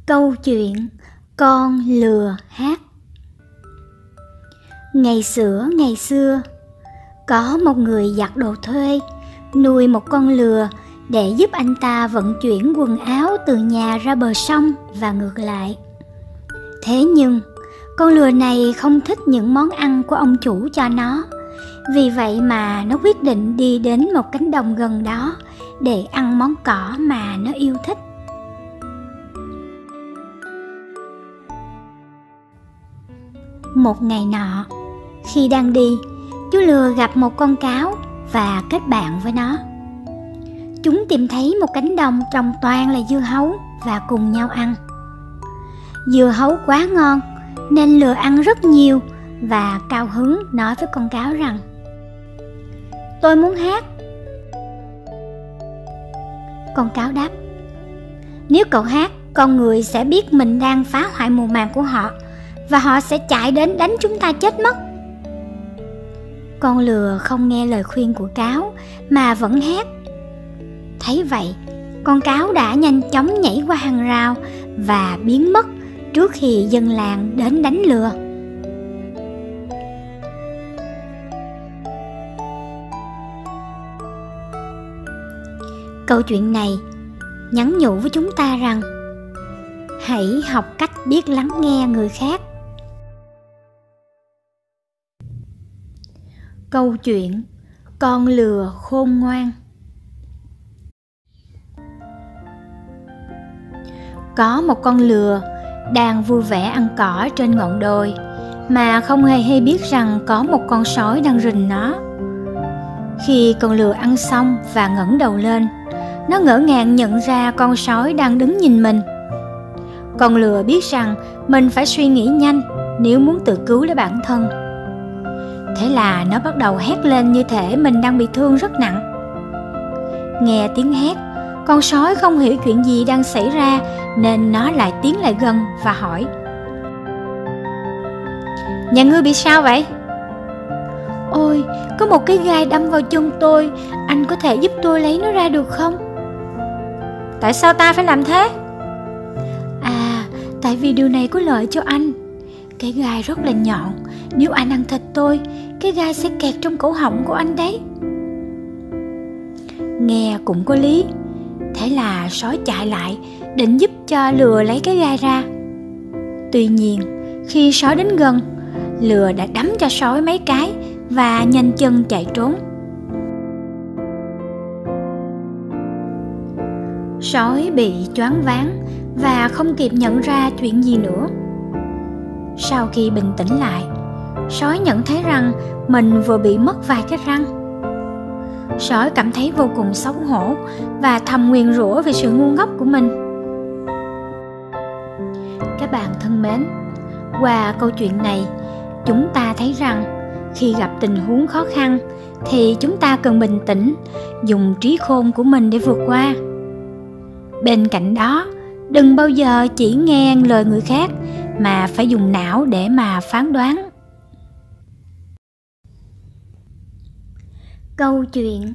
Câu chuyện con lừa hát. Ngày xưa, có một người giặt đồ thuê nuôi một con lừa để giúp anh ta vận chuyển quần áo từ nhà ra bờ sông và ngược lại. Thế nhưng, con lừa này không thích những món ăn của ông chủ cho nó. Vì vậy mà nó quyết định đi đến một cánh đồng gần đó để ăn món cỏ mà nó yêu thích. Một ngày nọ, khi đang đi, chú lừa gặp một con cáo và kết bạn với nó. Chúng tìm thấy một cánh đồng trồng toàn là dưa hấu và cùng nhau ăn. Dưa hấu quá ngon nên lừa ăn rất nhiều và cao hứng nói với con cáo rằng: "Tôi muốn hát." Con cáo đáp: "Nếu cậu hát, con người sẽ biết mình đang phá hoại mùa màng của họ và họ sẽ chạy đến đánh chúng ta chết mất." Con lừa không nghe lời khuyên của cáo mà vẫn hát. Thấy vậy, con cáo đã nhanh chóng nhảy qua hàng rào và biến mất trước khi dân làng đến đánh lừa. Câu chuyện này nhắn nhủ với chúng ta rằng hãy học cách biết lắng nghe người khác. Câu chuyện con lừa khôn ngoan. Có một con lừa đang vui vẻ ăn cỏ trên ngọn đồi mà không hề biết rằng có một con sói đang rình nó. Khi con lừa ăn xong và ngẩng đầu lên, nó ngỡ ngàng nhận ra con sói đang đứng nhìn mình. Con lừa biết rằng mình phải suy nghĩ nhanh nếu muốn tự cứu lấy bản thân. Thế là nó bắt đầu hét lên như thể mình đang bị thương rất nặng. Nghe tiếng hét, con sói không hiểu chuyện gì đang xảy ra nên nó lại tiến lại gần và hỏi: "Nhà ngươi bị sao vậy?" "Ôi, có một cái gai đâm vào chân tôi, anh có thể giúp tôi lấy nó ra được không?" "Tại sao ta phải làm thế?" "À, tại vì điều này có lợi cho anh. Cái gai rất là nhọn, nếu anh ăn thịt tôi, cái gai sẽ kẹt trong cổ họng của anh đấy." Nghe cũng có lý. Thế là sói chạy lại định giúp cho lừa lấy cái gai ra. Tuy nhiên, khi sói đến gần, lừa đã đấm cho sói mấy cái và nhanh chân chạy trốn. Sói bị choáng váng và không kịp nhận ra chuyện gì nữa. Sau khi bình tĩnh lại, sói nhận thấy rằng mình vừa bị mất vài cái răng. Sói cảm thấy vô cùng xấu hổ và thầm nguyền rủa về sự ngu ngốc của mình. Các bạn thân mến, qua câu chuyện này, chúng ta thấy rằng khi gặp tình huống khó khăn thì chúng ta cần bình tĩnh, dùng trí khôn của mình để vượt qua. Bên cạnh đó, đừng bao giờ chỉ nghe lời người khác mà phải dùng não để mà phán đoán. Câu chuyện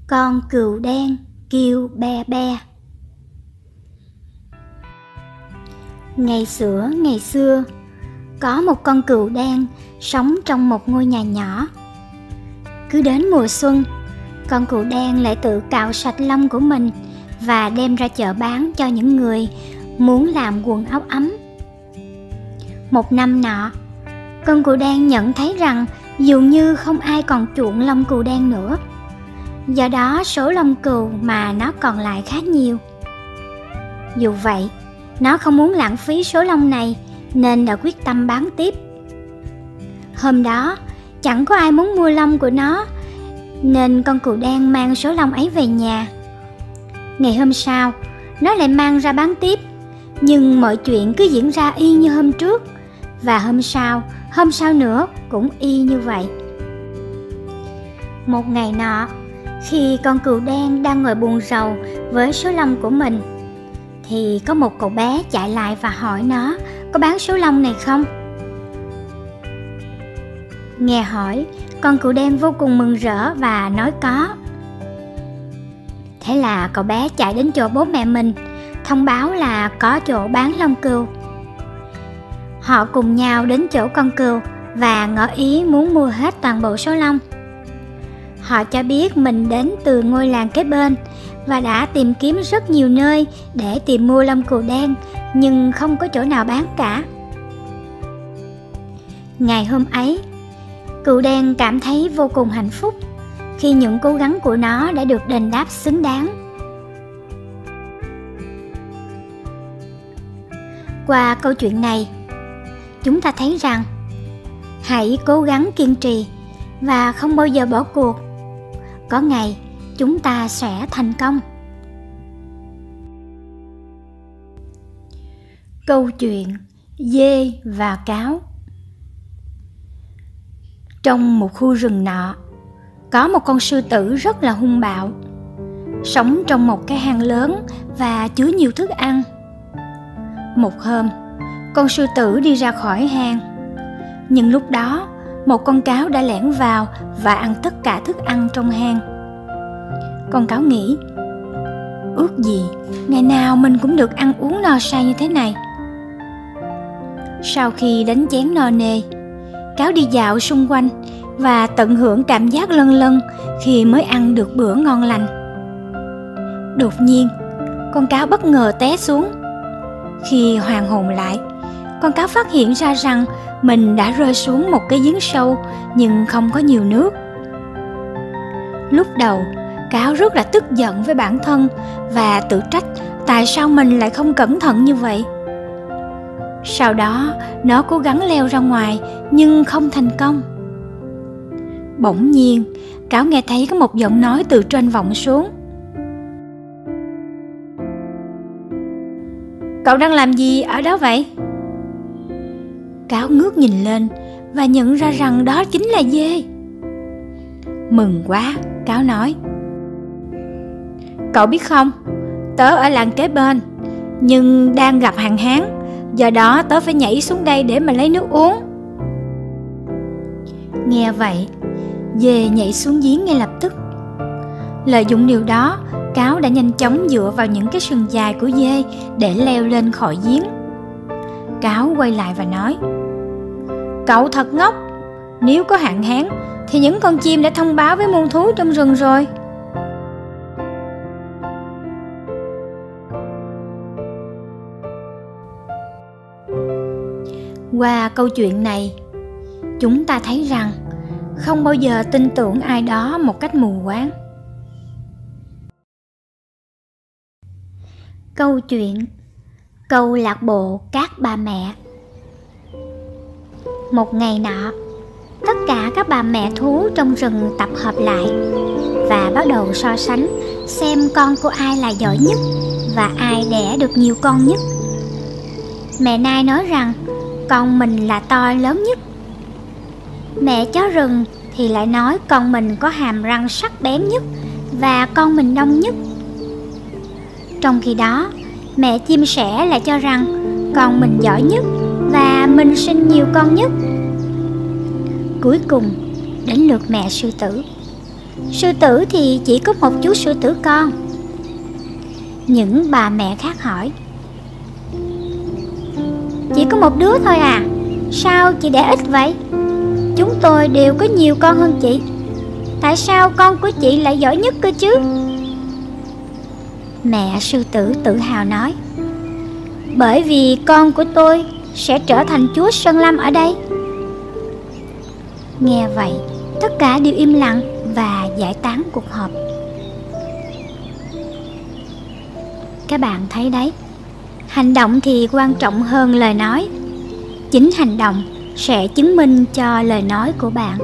con cừu đen kêu be be. Ngày xưa, có một con cừu đen sống trong một ngôi nhà nhỏ. Cứ đến mùa xuân, con cừu đen lại tự cạo sạch lông của mình và đem ra chợ bán cho những người muốn làm quần áo ấm. Một năm nọ, con cừu đen nhận thấy rằng dường như không ai còn chuộng lông cừu đen nữa. Do đó số lông cừu mà nó còn lại khá nhiều. Dù vậy, nó không muốn lãng phí số lông này nên đã quyết tâm bán tiếp. Hôm đó, chẳng có ai muốn mua lông của nó nên con cừu đen mang số lông ấy về nhà. Ngày hôm sau, nó lại mang ra bán tiếp, nhưng mọi chuyện cứ diễn ra y như hôm trước, và hôm sau nữa cũng y như vậy. Một ngày nọ, khi con cừu đen đang ngồi buồn rầu với số lông của mình, thì có một cậu bé chạy lại và hỏi nó có bán số lông này không. Nghe hỏi, con cừu đen vô cùng mừng rỡ và nói có. Thế là cậu bé chạy đến chỗ bố mẹ mình thông báo là có chỗ bán lông cừu. Họ cùng nhau đến chỗ con cừu và ngỏ ý muốn mua hết toàn bộ số lông. Họ cho biết mình đến từ ngôi làng kế bên và đã tìm kiếm rất nhiều nơi để tìm mua lông cừu đen, nhưng không có chỗ nào bán cả. Ngày hôm ấy, cừu đen cảm thấy vô cùng hạnh phúc khi những cố gắng của nó đã được đền đáp xứng đáng. Qua câu chuyện này, chúng ta thấy rằng hãy cố gắng kiên trì và không bao giờ bỏ cuộc. Có ngày chúng ta sẽ thành công. Câu chuyện dê và cáo. Trong một khu rừng nọ, có một con sư tử rất là hung bạo, sống trong một cái hang lớn và chứa nhiều thức ăn. Một hôm, con sư tử đi ra khỏi hang, nhưng lúc đó một con cáo đã lẻn vào và ăn tất cả thức ăn trong hang. Con cáo nghĩ, ước gì ngày nào mình cũng được ăn uống no say như thế này. Sau khi đánh chén no nê, cáo đi dạo xung quanh và tận hưởng cảm giác lân lân khi mới ăn được bữa ngon lành. Đột nhiên, con cáo bất ngờ té xuống. Khi hoàn hồn lại, con cáo phát hiện ra rằng mình đã rơi xuống một cái giếng sâu nhưng không có nhiều nước. Lúc đầu, cáo rất là tức giận với bản thân và tự trách tại sao mình lại không cẩn thận như vậy. Sau đó, nó cố gắng leo ra ngoài nhưng không thành công. Bỗng nhiên, cáo nghe thấy có một giọng nói từ trên vọng xuống. Cậu đang làm gì ở đó vậy? Cáo ngước nhìn lên và nhận ra rằng đó chính là dê. Mừng quá, cáo nói. Cậu biết không, tớ ở làng kế bên, nhưng đang gặp hạn hán, do đó tớ phải nhảy xuống đây để mà lấy nước uống. Nghe vậy, dê nhảy xuống giếng ngay lập tức. Lợi dụng điều đó, cáo đã nhanh chóng dựa vào những cái sừng dài của dê để leo lên khỏi giếng. Cáo quay lại và nói, cậu thật ngốc, nếu có hạn hán thì những con chim đã thông báo với muôn thú trong rừng rồi. Qua câu chuyện này, chúng ta thấy rằng không bao giờ tin tưởng ai đó một cách mù quáng. Câu chuyện câu lạc bộ các bà mẹ. Một ngày nọ, tất cả các bà mẹ thú trong rừng tập hợp lại và bắt đầu so sánh xem con của ai là giỏi nhất và ai đẻ được nhiều con nhất. Mẹ nai nói rằng con mình là to lớn nhất. Mẹ chó rừng thì lại nói con mình có hàm răng sắc bén nhất và con mình đông nhất. Trong khi đó, mẹ chim sẻ lại cho rằng con mình giỏi nhất và mình sinh nhiều con nhất. Cuối cùng, đến lượt mẹ sư tử. Sư tử thì chỉ có một chú sư tử con. Những bà mẹ khác hỏi, chỉ có một đứa thôi à? Sao chị đẻ ít vậy? Chúng tôi đều có nhiều con hơn chị. Tại sao con của chị lại giỏi nhất cơ chứ? Mẹ sư tử tự hào nói, bởi vì con của tôi sẽ trở thành chúa Sơn Lâm ở đây. Nghe vậy, tất cả đều im lặng và giải tán cuộc họp. Các bạn thấy đấy, hành động thì quan trọng hơn lời nói. Chính hành động sẽ chứng minh cho lời nói của bạn.